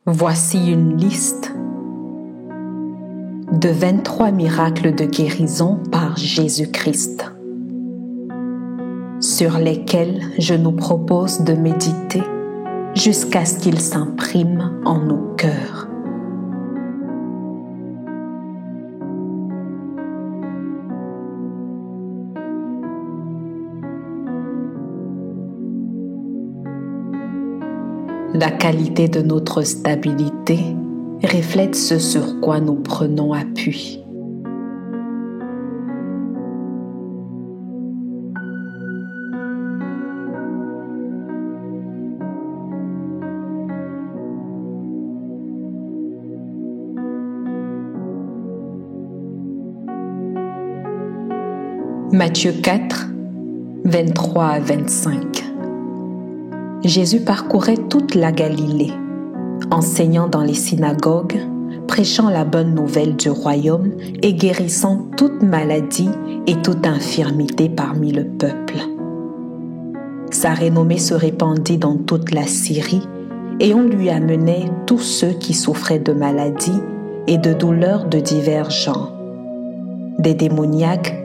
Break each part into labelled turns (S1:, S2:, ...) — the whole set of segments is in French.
S1: Voici une liste de 23 miracles de guérison par Jésus-Christ, sur lesquels je nous propose de méditer jusqu'à ce qu'ils s'impriment en nos cœurs. La qualité de notre stabilité reflète ce sur quoi nous prenons appui. Matthieu 4, 23 à 25. Jésus parcourait toute la Galilée, enseignant dans les synagogues, prêchant la bonne nouvelle du royaume et guérissant toute maladie et toute infirmité parmi le peuple. Sa renommée se répandit dans toute la Syrie et on lui amenait tous ceux qui souffraient de maladies et de douleurs de divers genres, des démoniaques,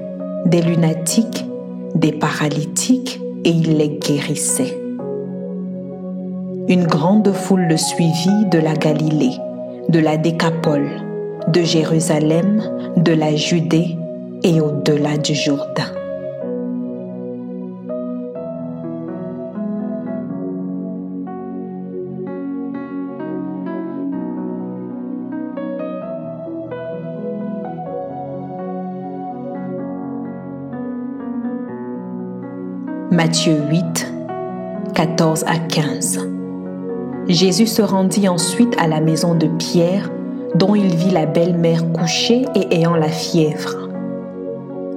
S1: des lunatiques, des paralytiques, et il les guérissait. Une grande foule le suivit de la Galilée, de la Décapole, de Jérusalem, de la Judée et au-delà du Jourdain. Matthieu 8, 14 à 15. Jésus se rendit ensuite à la maison de Pierre, dont il vit la belle-mère couchée et ayant la fièvre.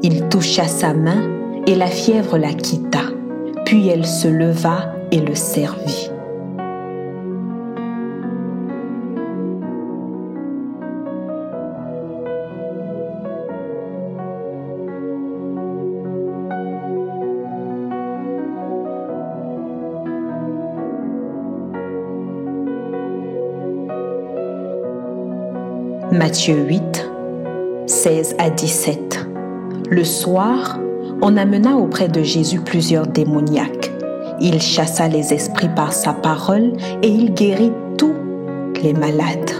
S1: Il toucha sa main et la fièvre la quitta, puis elle se leva et le servit. Matthieu 8, 16 à 17. Le soir, on amena auprès de Jésus plusieurs démoniaques. Il chassa les esprits par sa parole et il guérit tous les malades,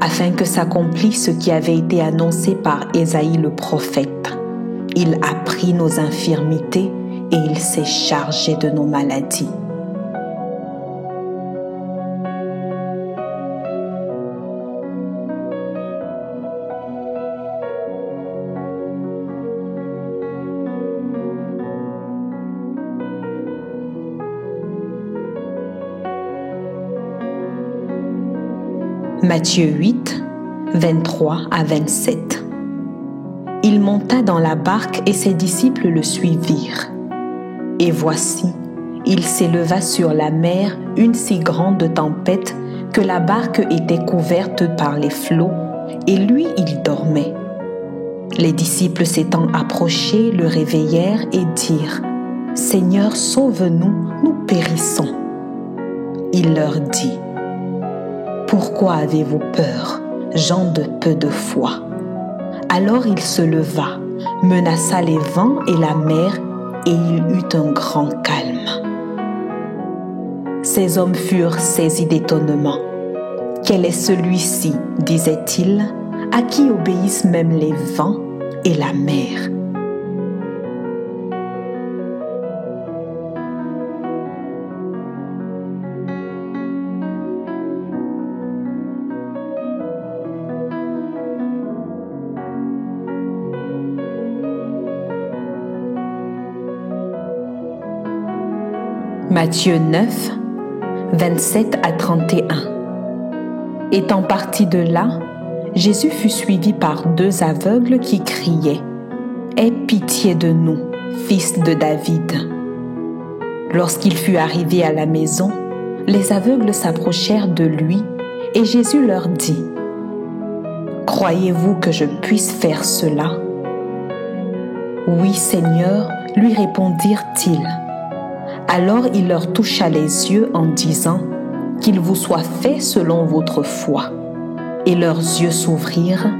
S1: afin que s'accomplisse ce qui avait été annoncé par Ésaïe le prophète. Il a pris nos infirmités et il s'est chargé de nos maladies. Matthieu 8, 23 à 27. Il monta dans la barque et ses disciples le suivirent. Et voici, il s'éleva sur la mer une si grande tempête que la barque était couverte par les flots, et lui, il dormait. Les disciples s'étant approchés, le réveillèrent et dirent : « Seigneur, sauve-nous, nous périssons. » Il leur dit : « Pourquoi avez-vous peur, gens de peu de foi ?» Alors il se leva, menaça les vents et la mer, et il eut un grand calme. Ces hommes furent saisis d'étonnement. « Quel est celui-ci, disaient-ils, à qui obéissent même les vents et la mer ?» Matthieu 9, 27 à 31. Étant parti de là, Jésus fut suivi par 2 aveugles qui criaient : « Aie pitié de nous, fils de David. » Lorsqu'il fut arrivé à la maison, les aveugles s'approchèrent de lui et Jésus leur dit : « Croyez-vous que je puisse faire cela ? » « Oui, Seigneur, lui répondirent-ils. Alors il leur toucha les yeux en disant : qu'il vous soit fait selon votre foi. » Et leurs yeux s'ouvrirent,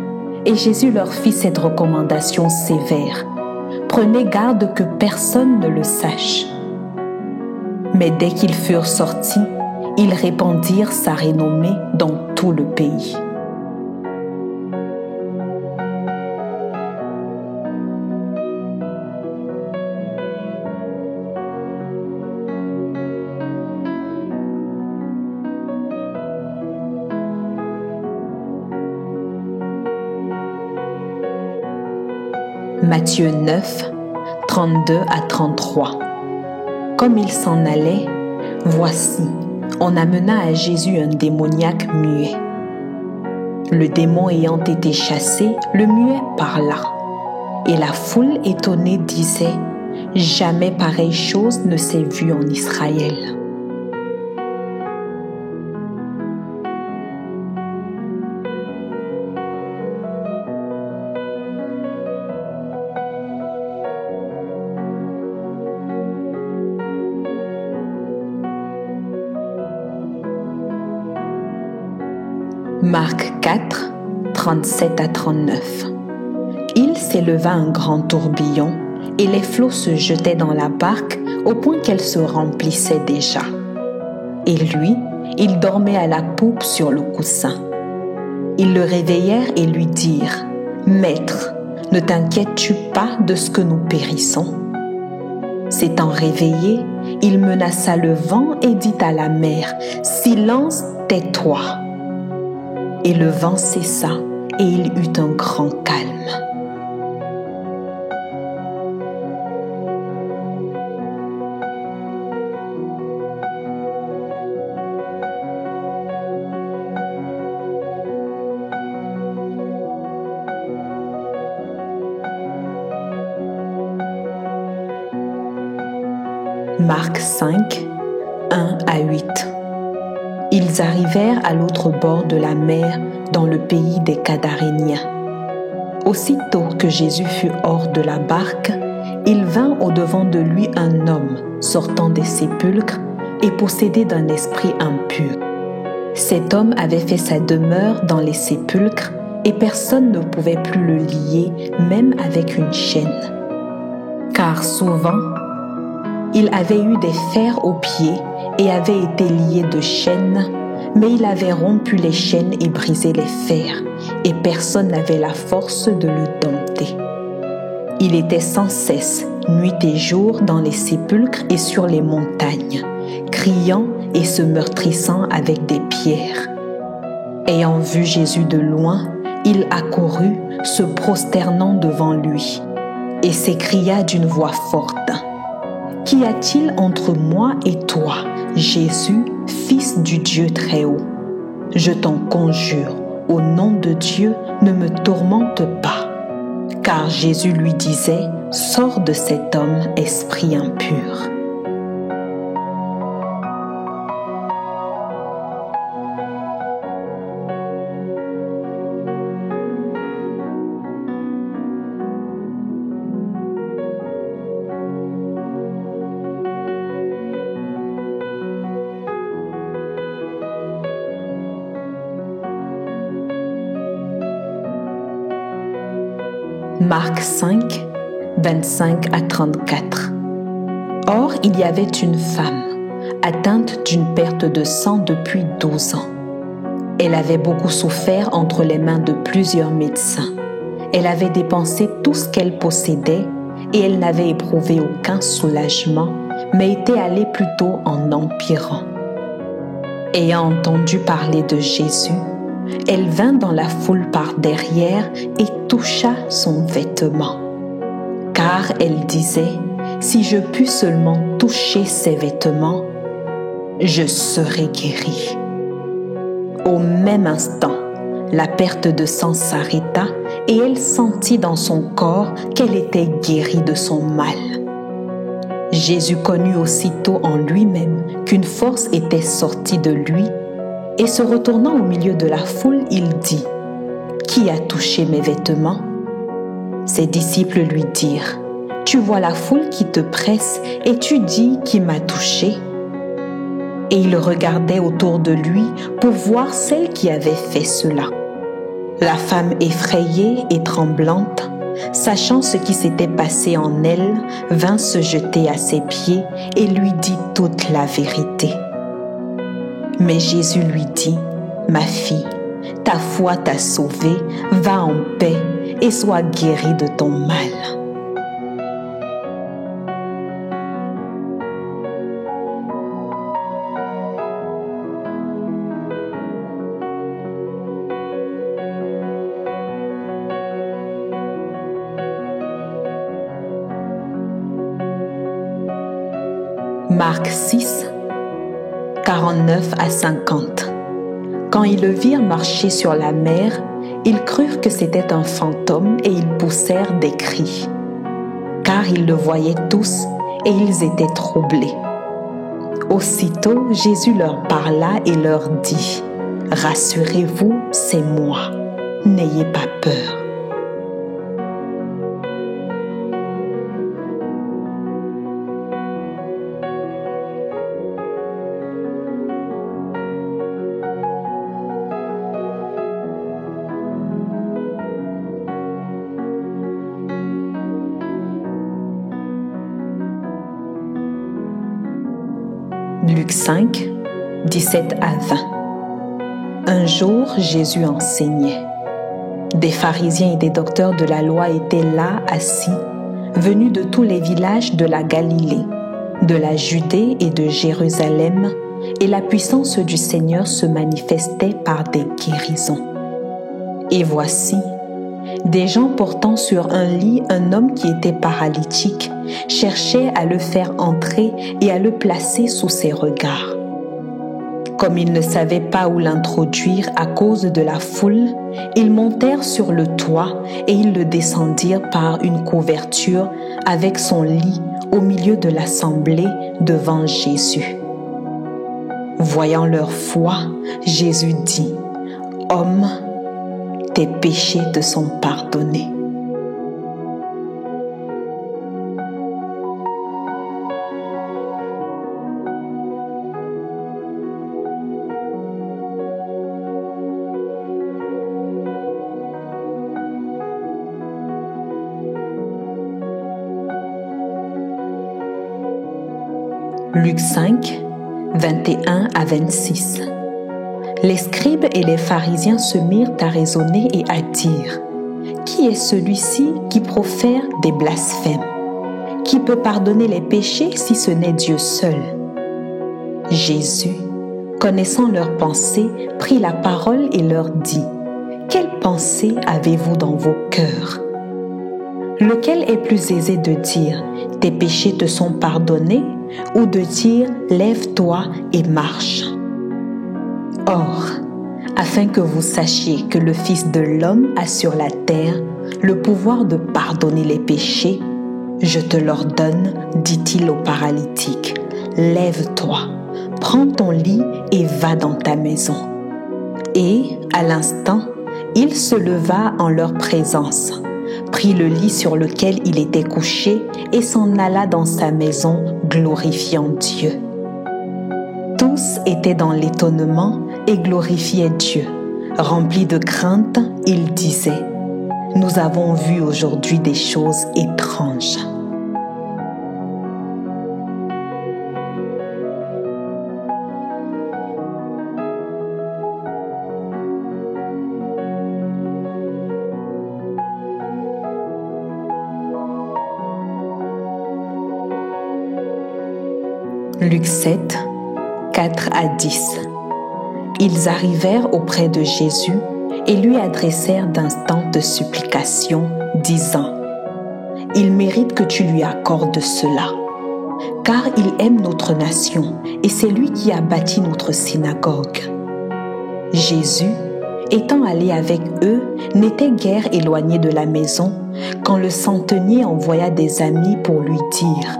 S1: et Jésus leur fit cette recommandation sévère. « Prenez garde que personne ne le sache. » Mais dès qu'ils furent sortis, ils répandirent sa renommée dans tout le pays. Matthieu 9, 32 à 33. Comme il s'en allait, voici, on amena à Jésus un démoniaque muet. Le démon ayant été chassé, le muet parla. Et la foule étonnée disait, « Jamais pareille chose ne s'est vue en Israël. » Marc 4, 37 à 39. Il s'éleva un grand tourbillon et les flots se jetaient dans la barque au point qu'elle se remplissait déjà. Et lui, il dormait à la poupe sur le coussin. Ils le réveillèrent et lui dirent, « Maître, ne t'inquiètes-tu pas de ce que nous périssons ?» S'étant réveillé, il menaça le vent et dit à la mer, « Silence, tais-toi !» Et le vent cessa, et il eut un grand calme. Marc 5, 1 à 8. Ils arrivèrent à l'autre bord de la mer, dans le pays des Gadaréniens. Aussitôt que Jésus fut hors de la barque, il vint au-devant de lui un homme sortant des sépulcres et possédé d'un esprit impur. Cet homme avait fait sa demeure dans les sépulcres et personne ne pouvait plus le lier, même avec une chaîne. Car souvent, il avait eu des fers aux pieds et avait été lié de chaînes, mais il avait rompu les chaînes et brisé les fers, et personne n'avait la force de le dompter. Il était sans cesse, nuit et jour, dans les sépulcres et sur les montagnes, criant et se meurtrissant avec des pierres. Ayant vu Jésus de loin, il accourut, se prosternant devant lui, et s'écria d'une voix forte, « Qu'y a-t-il entre moi et toi, Jésus, Fils du Dieu Très-Haut? Je t'en conjure, au nom de Dieu, ne me tourmente pas. » Car Jésus lui disait, « Sors de cet homme, esprit impur. » Marc 5, 25 à 34. Or, il y avait une femme, atteinte d'une perte de sang depuis 12 ans. Elle avait beaucoup souffert entre les mains de plusieurs médecins. Elle avait dépensé tout ce qu'elle possédait et elle n'avait éprouvé aucun soulagement, mais était allée plutôt en empirant. Ayant entendu parler de Jésus, elle vint dans la foule par derrière et toucha son vêtement. Car elle disait, « Si je puis seulement toucher ses vêtements, je serai guérie. » Au même instant, la perte de sang s'arrêta et elle sentit dans son corps qu'elle était guérie de son mal. Jésus connut aussitôt en lui-même qu'une force était sortie de lui et se retournant au milieu de la foule, il dit, « Qui a touché mes vêtements ?» Ses disciples lui dirent, « Tu vois la foule qui te presse et tu dis qui m'a touché ?» et il regardait autour de lui pour voir celle qui avait fait cela. La femme effrayée et tremblante, sachant ce qui s'était passé en elle, vint se jeter à ses pieds et lui dit toute la vérité. Mais Jésus lui dit, « Ma fille, ta foi t'a sauvée, va en paix et sois guérie de ton mal. » Marc 6, 49 à 50. Quand ils le virent marcher sur la mer, ils crurent que c'était un fantôme et ils poussèrent des cris. Car ils le voyaient tous et ils étaient troublés. Aussitôt, Jésus leur parla et leur dit, « Rassurez-vous, c'est moi, n'ayez pas peur. » Luc 5, 17 à 20. Un jour, Jésus enseignait. Des pharisiens et des docteurs de la loi étaient là assis, venus de tous les villages de la Galilée, de la Judée et de Jérusalem, et la puissance du Seigneur se manifestait par des guérisons. Et voici, des gens portant sur un lit un homme qui était paralytique cherchaient à le faire entrer et à le placer sous ses regards. Comme ils ne savaient pas où l'introduire à cause de la foule, ils montèrent sur le toit et ils le descendirent par une couverture avec son lit au milieu de l'assemblée devant Jésus. Voyant leur foi, Jésus dit, « Homme, tes péchés te sont pardonnés. » Luc 5, 21 à 26. Les scribes et les pharisiens se mirent à raisonner et à dire, « Qui est celui-ci qui profère des blasphèmes? Qui peut pardonner les péchés si ce n'est Dieu seul? » Jésus, connaissant leurs pensées, prit la parole et leur dit, « Quelle pensée avez-vous dans vos cœurs? Lequel est plus aisé de dire, « Tes péchés te sont pardonnés » ou de dire « Lève-toi et marche ». Or, afin que vous sachiez que le Fils de l'homme a sur la terre le pouvoir de pardonner les péchés, je te l'ordonne, dit-il au paralytique, « Lève-toi, prends ton lit et va dans ta maison. » Et, à l'instant, il se leva en leur présence, prit le lit sur lequel il était couché et s'en alla dans sa maison, glorifiant Dieu. Tous étaient dans l'étonnement et glorifiaient Dieu. Remplis de crainte, ils disaient, « Nous avons vu aujourd'hui des choses étranges. » Luc 7, 4 à 10. Ils arrivèrent auprès de Jésus et lui adressèrent d'instantes supplications, disant, « Il mérite que tu lui accordes cela, car il aime notre nation et c'est lui qui a bâti notre synagogue. » Jésus, étant allé avec eux, n'était guère éloigné de la maison quand le centenier envoya des amis pour lui dire,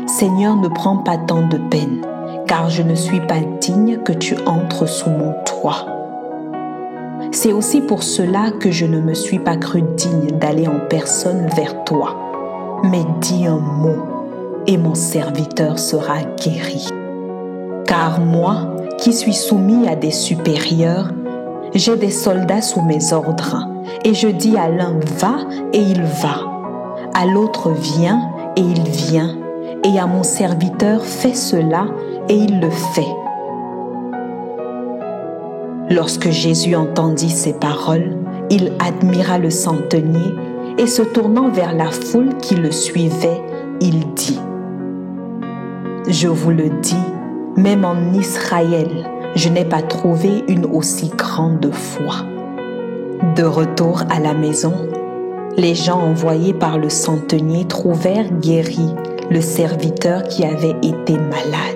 S1: « Seigneur, ne prends pas tant de peine, car je ne suis pas digne que tu entres sous mon toit. C'est aussi pour cela que je ne me suis pas cru digne d'aller en personne vers toi. Mais dis un mot, et mon serviteur sera guéri. Car Car moi, qui suis soumis à des supérieurs, j'ai des soldats sous mes ordres, et je dis à l'un va et il va, à l'autre viens et il vient, et à mon serviteur fais cela et il le fait. Lorsque Jésus entendit ces paroles, il admira le centenier et se tournant vers la foule qui le suivait, il dit : Je vous le dis, même en Israël, je n'ai pas trouvé une aussi grande foi. De retour à la maison, les gens envoyés par le centenier trouvèrent guéri le serviteur qui avait été malade.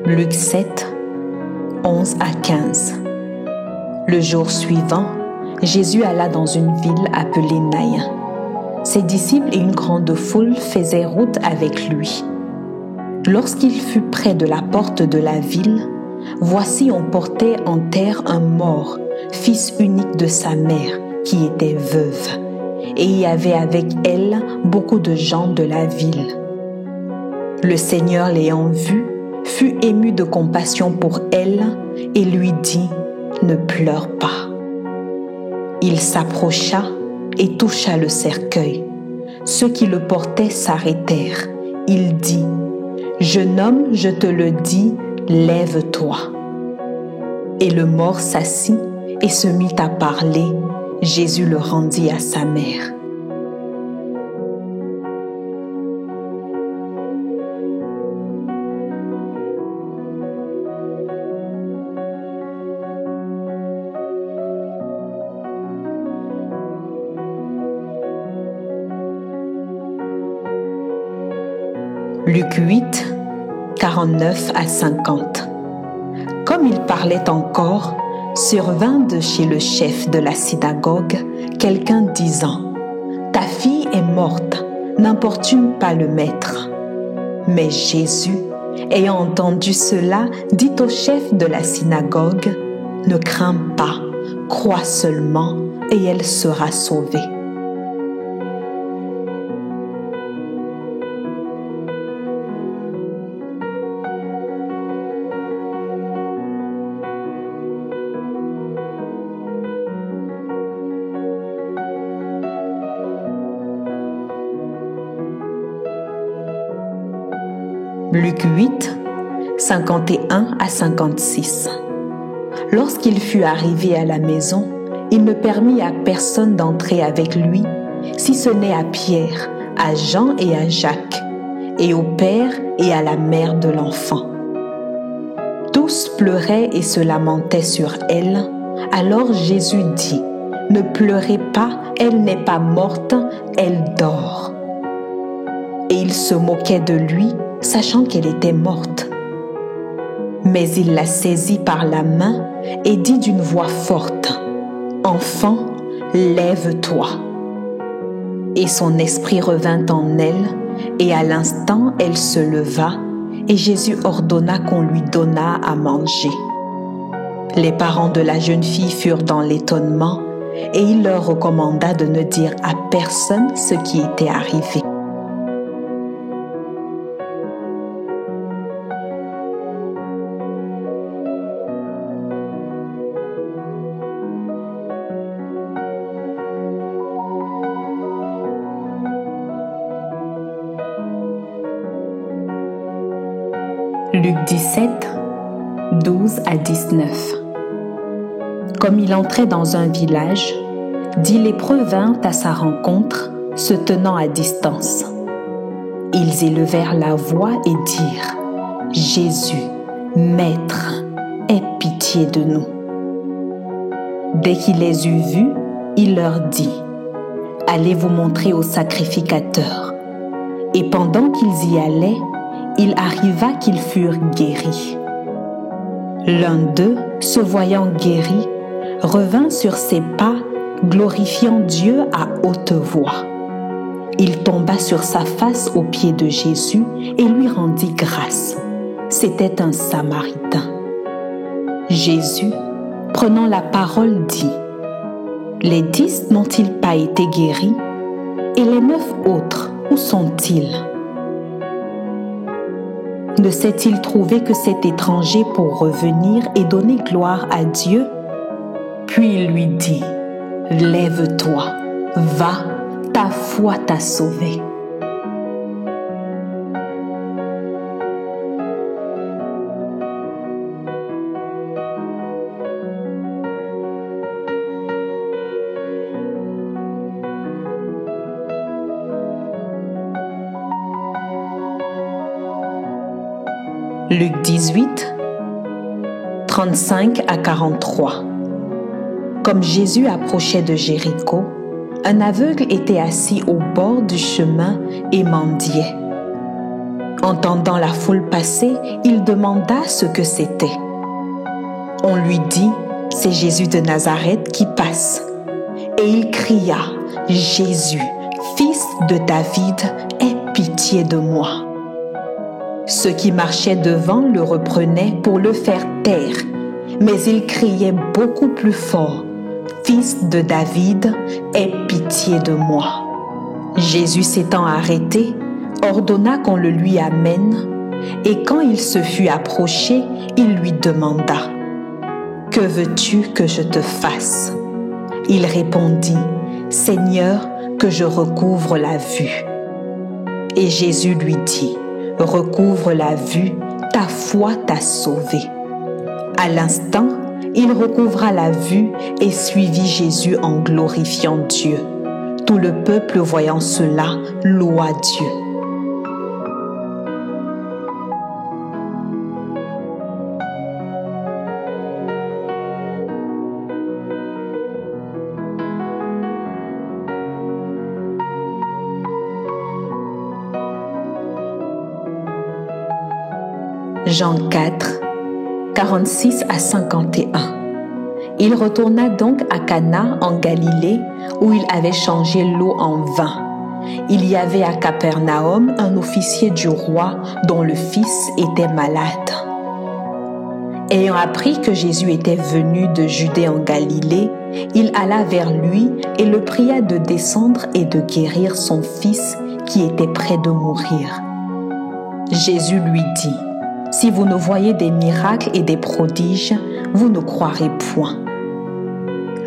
S1: Luc 7, 11 à 15. Le jour suivant, Jésus alla dans une ville appelée Naïn. Ses disciples et une grande foule faisaient route avec lui. Lorsqu'il fut près de la porte de la ville, voici on portait en terre un mort, fils unique de sa mère, qui était veuve. Et il y avait avec elle beaucoup de gens de la ville. Le Seigneur l'ayant vue, fut ému de compassion pour elle et lui dit : Ne pleure pas. Il s'approcha et toucha le cercueil. Ceux qui le portaient s'arrêtèrent. Il dit : Jeune homme, je te le dis, lève-toi. Et le mort s'assit et se mit à parler. Jésus le rendit à sa mère. Luc 8, 49 à 50. Comme il parlait encore, survint de chez le chef de la synagogue quelqu'un disant : Ta fille est morte, n'importune pas le maître. Mais Jésus, ayant entendu cela, dit au chef de la synagogue : Ne crains pas, crois seulement, et elle sera sauvée. Luc 8, 51 à 56. Lorsqu'il fut arrivé à la maison, il ne permit à personne d'entrer avec lui, si ce n'est à Pierre, à Jean et à Jacques, et au père et à la mère de l'enfant. Tous pleuraient et se lamentaient sur elle. Alors Jésus dit : Ne pleurez pas, elle n'est pas morte, elle dort. Et ils se moquaient de lui, sachant qu'elle était morte. Mais il la saisit par la main et dit d'une voix forte : Enfant, lève-toi. Et son esprit revint en elle, et à l'instant elle se leva, et Jésus ordonna qu'on lui donnât à manger. Les parents de la jeune fille furent dans l'étonnement, et il leur recommanda de ne dire à personne ce qui était arrivé. Luc 17, 12 à 19. Comme il entrait dans un village, 10 lépreux vinrent à sa rencontre, se tenant à distance. Ils élevèrent la voix et dirent : Jésus, Maître, aie pitié de nous. Dès qu'il les eut vus, il leur dit : Allez vous montrer au sacrificateur. Et pendant qu'ils y allaient, il arriva qu'ils furent guéris. L'un d'eux, se voyant guéri, revint sur ses pas, glorifiant Dieu à haute voix. Il tomba sur sa face aux pieds de Jésus et lui rendit grâce. C'était un Samaritain. Jésus, prenant la parole, dit : « Les 10 n'ont-ils pas été guéris? Et les 9 autres, où sont-ils? Ne s'est-il trouvé que cet étranger pour revenir et donner gloire à Dieu? » Puis il lui dit : « Lève-toi, va, ta foi t'a sauvé. » Luc 18, 35 à 43. Comme Jésus approchait de Jéricho, un aveugle était assis au bord du chemin et mendiait. Entendant la foule passer, il demanda ce que c'était. On lui dit : « C'est Jésus de Nazareth qui passe. » Et il cria : « Jésus, fils de David, aie pitié de moi. » Ceux qui marchaient devant le reprenaient pour le faire taire, mais il criait beaucoup plus fort : « Fils de David, aie pitié de moi. » Jésus s'étant arrêté, ordonna qu'on le lui amène, et quand il se fut approché, il lui demanda : « Que veux-tu que je te fasse ? » Il répondit : « Seigneur, que je recouvre la vue. » Et Jésus lui dit : « Recouvre la vue, ta foi t'a sauvé. » À l'instant, il recouvra la vue et suivit Jésus en glorifiant Dieu. Tout le peuple voyant cela loua Dieu. Jean 4, 46 à 51. Il retourna donc à Cana en Galilée, où il avait changé l'eau en vin. Il y avait à Capernaum un officier du roi dont le fils était malade. Ayant appris que Jésus était venu de Judée en Galilée, il alla vers lui et le pria de descendre et de guérir son fils qui était près de mourir. Jésus lui dit : « Si vous ne voyez des miracles et des prodiges, vous ne croirez point. »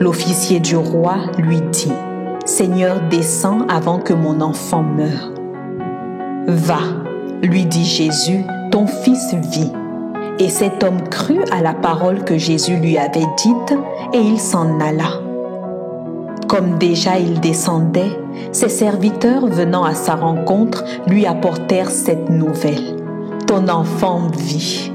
S1: L'officier du roi lui dit : « Seigneur, descends avant que mon enfant meure. » « Va, lui dit Jésus, ton fils vit. » Et cet homme crut à la parole que Jésus lui avait dite, et il s'en alla. Comme déjà il descendait, ses serviteurs venant à sa rencontre lui apportèrent cette nouvelle : « Ton enfant vit. »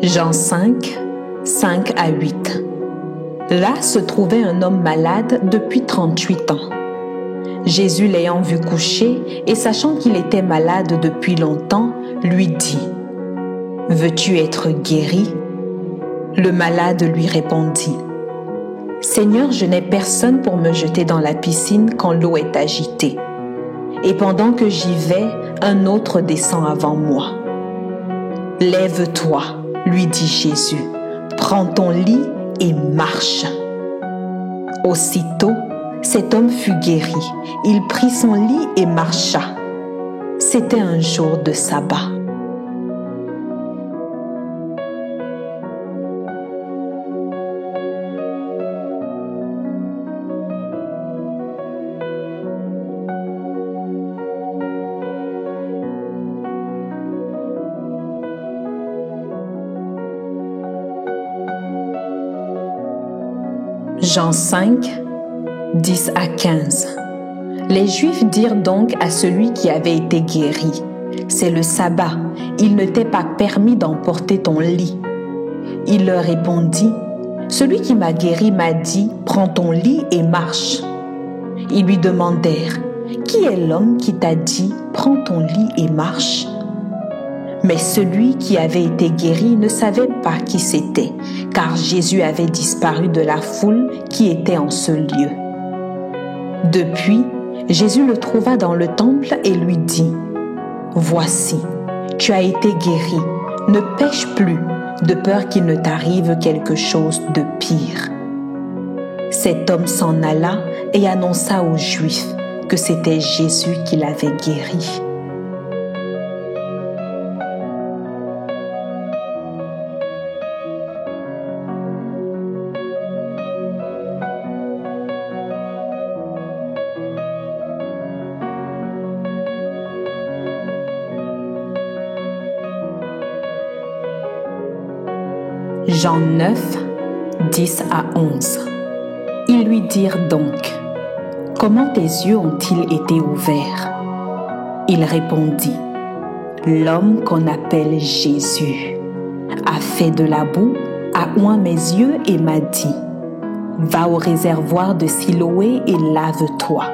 S1: Jean 5, 5 à 8. Là se trouvait un homme malade depuis 38 ans. Jésus l'ayant vu coucher et sachant qu'il était malade depuis longtemps, lui dit : « Veux-tu être guéri ? » Le malade lui répondit : « Seigneur, je n'ai personne pour me jeter dans la piscine quand l'eau est agitée. Et pendant que j'y vais, un autre descend avant moi. » « Lève-toi, lui dit Jésus, prends ton lit et marche. » Aussitôt, cet homme fut guéri. Il prit son lit et marcha. C'était un jour de sabbat. Jean 5, 10 à 15. Les Juifs dirent donc à celui qui avait été guéri : « C'est le sabbat, il ne t'est pas permis d'emporter ton lit. » Il leur répondit : « Celui qui m'a guéri m'a dit, prends ton lit et marche. Ils lui demandèrent, qui est l'homme qui t'a dit, prends ton lit et marche? Mais celui qui avait été guéri ne savait pas qui c'était, car Jésus avait disparu de la foule qui était en ce lieu. Depuis, Jésus le trouva dans le temple et lui dit, « Voici, tu as été guéri, ne pêche plus, de peur qu'il ne t'arrive quelque chose de pire. » Cet homme s'en alla et annonça aux Juifs que c'était Jésus qui l'avait guéri. Jean 9, 10 à 11. Ils lui dirent donc, « Comment tes yeux ont-ils été ouverts ?» Il répondit, « L'homme qu'on appelle Jésus a fait de la boue, a oint mes yeux et m'a dit, « Va au réservoir de Siloé et lave-toi. »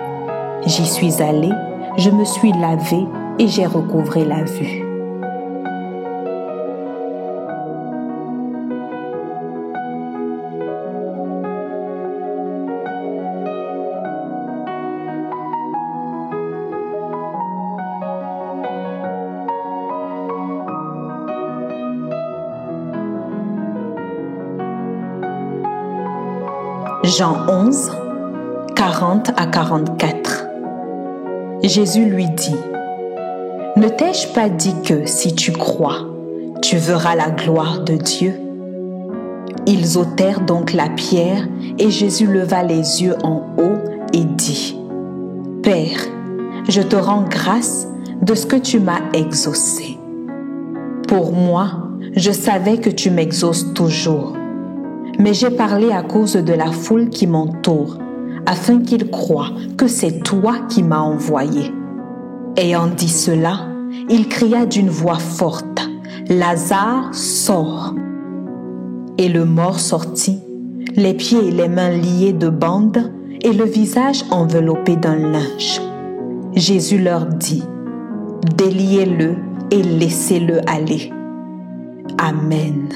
S1: J'y suis allé, je me suis lavé et j'ai recouvré la vue. Jean 11, 40 à 44. Jésus lui dit, « Ne t'ai-je pas dit que si tu crois, tu verras la gloire de Dieu ?» Ils ôtèrent donc la pierre et Jésus leva les yeux en haut et dit, « Père, je te rends grâce de ce que tu m'as exaucé. Pour moi, je savais que tu m'exauces toujours. Mais j'ai parlé à cause de la foule qui m'entoure, afin qu'ils croient que c'est toi qui m'as envoyé. » Ayant dit cela, il cria d'une voix forte, « Lazare, sors !» Et le mort sortit, les pieds et les mains liés de bandes et le visage enveloppé d'un linge. Jésus leur dit, « Déliez-le et laissez-le aller. » Amen.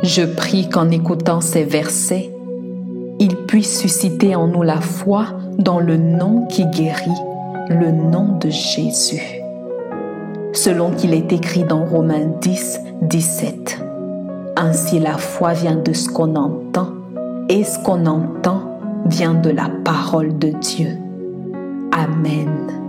S1: Je prie qu'en écoutant ces versets, il puisse susciter en nous la foi dans le nom qui guérit, le nom de Jésus. Selon qu'il est écrit dans Romains 10, 17. Ainsi la foi vient de ce qu'on entend, et ce qu'on entend vient de la parole de Dieu. Amen.